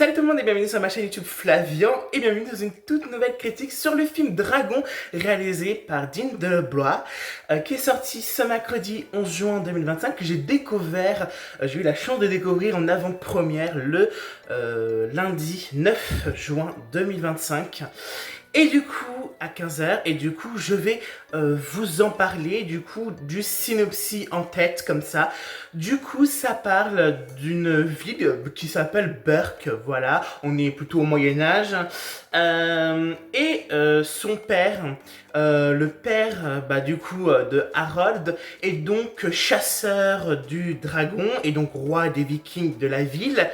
Salut tout le monde et bienvenue sur ma chaîne YouTube Flavian et bienvenue dans une toute nouvelle critique sur le film Dragon réalisé par Dean Delebois qui est sorti ce mercredi 11 juin 2025 que j'ai découvert, j'ai eu la chance de découvrir en avant-première le lundi 9 juin 2025. Et du coup, à 15 h, et du coup, je vais vous en parler, du coup, du synopsis en tête, comme ça. Du coup, ça parle d'une ville qui s'appelle Burke, voilà, on est plutôt au Moyen-Âge. Son père, le père, du coup, de Harold, est donc chasseur du dragon, et donc roi des Vikings de la ville.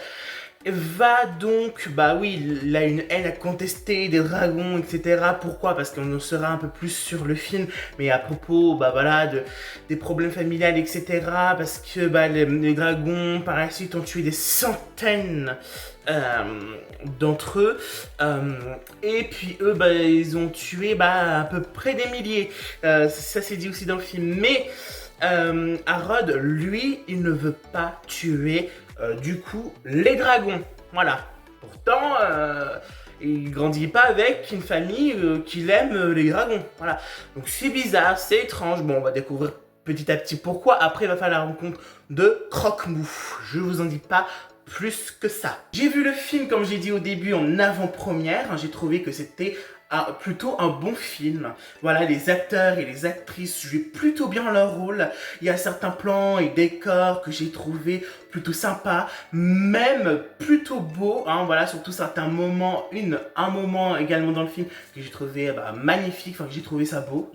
Va donc, il a une haine à contester des dragons, etc. Pourquoi? Parce qu'on en saura un peu plus sur le film, mais à propos, des problèmes familiales, etc. Parce que, les dragons, par la suite, ont tué des centaines d'entre eux. Et puis eux, ils ont tué, à peu près des milliers. Ça c'est dit aussi dans le film, mais Harold, lui, il ne veut pas tuer du coup les dragons. Voilà. Pourtant, il grandit pas avec une famille qui aime les dragons. Voilà. Donc c'est bizarre, c'est étrange. Bon, on va découvrir petit à petit pourquoi. Après, il va faire la rencontre de Croque-Mou. Je vous en dis pas plus que ça. J'ai vu le film, comme j'ai dit au début, en avant-première. J'ai trouvé que c'était plutôt un bon film. Voilà, les acteurs et les actrices jouaient plutôt bien leur rôle. Il y a certains plans et décors que j'ai trouvé plutôt sympas, même plutôt beaux, voilà, surtout certains moments, un moment également dans le film que j'ai trouvé magnifique, que j'ai trouvé ça beau.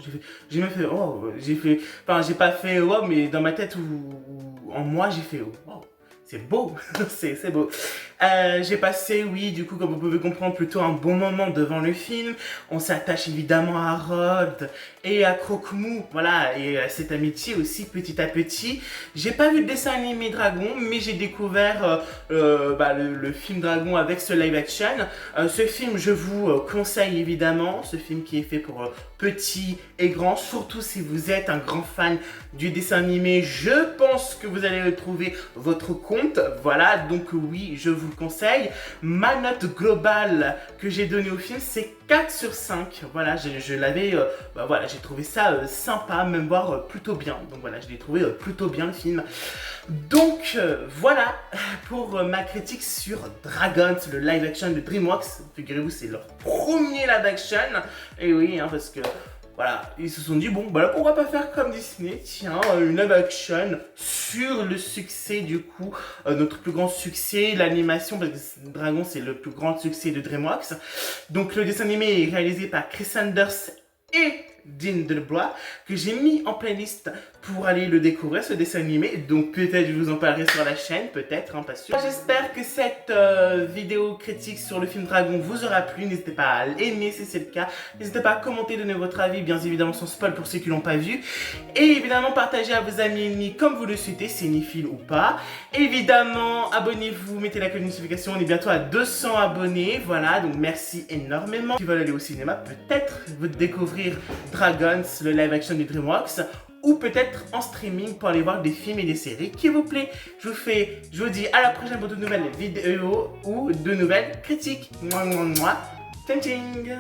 J'ai même fait, j'ai pas fait oh, mais dans ma tête ou en moi, j'ai fait oh. C'est beau, c'est beau. J'ai passé, oui, du coup, comme vous pouvez comprendre, plutôt un bon moment devant le film. On s'attache évidemment à Harold et à Croque-Mou, voilà, et à cette amitié aussi, petit à petit. J'ai pas vu le dessin animé Dragon, mais j'ai découvert le film Dragon avec ce live action. Ce film, je vous conseille évidemment, ce film qui est fait pour petits et grands, surtout si vous êtes un grand fan du dessin animé, je pense que vous allez retrouver votre compte. Voilà, donc oui, je vous le conseille. Ma note globale que j'ai donnée au film, c'est 4 sur 5. Voilà, je l'avais, j'ai trouvé ça sympa, même voire plutôt bien. Donc voilà, je l'ai trouvé plutôt bien le film. Donc voilà pour ma critique sur Dragons, le live action de DreamWorks. Figurez-vous, c'est leur premier live action. Et oui, parce que voilà, ils se sont dit, bon, pourquoi pas faire comme Disney, tiens, une live action sur le succès, du coup, notre plus grand succès, l'animation, parce que Dragon, c'est le plus grand succès de DreamWorks. Donc, le dessin animé est réalisé par Chris Sanders et Dean Delebois, que j'ai mis en playlist pour aller le découvrir, ce dessin animé. Donc peut-être je vous en parlerai sur la chaîne, peut-être, pas sûr. J'espère que cette vidéo critique sur le film Dragon vous aura plu. N'hésitez pas à l'aimer si c'est le cas. N'hésitez pas à commenter, donner votre avis, bien évidemment sans spoil pour ceux qui l'ont pas vu. Et évidemment partagez à vos amis et ennemis comme vous le souhaitez, cinéphile ou pas. Évidemment, abonnez-vous, mettez la cloche de notification. On est bientôt à 200 abonnés. Voilà, donc merci énormément. Si vous veulez aller au cinéma, peut-être vous découvrir Dragons, le live action du DreamWorks, ou peut-être en streaming pour aller voir des films et des séries qui vous plaît. Je vous dis à la prochaine pour de nouvelles vidéos ou de nouvelles critiques. Moi, tching tching.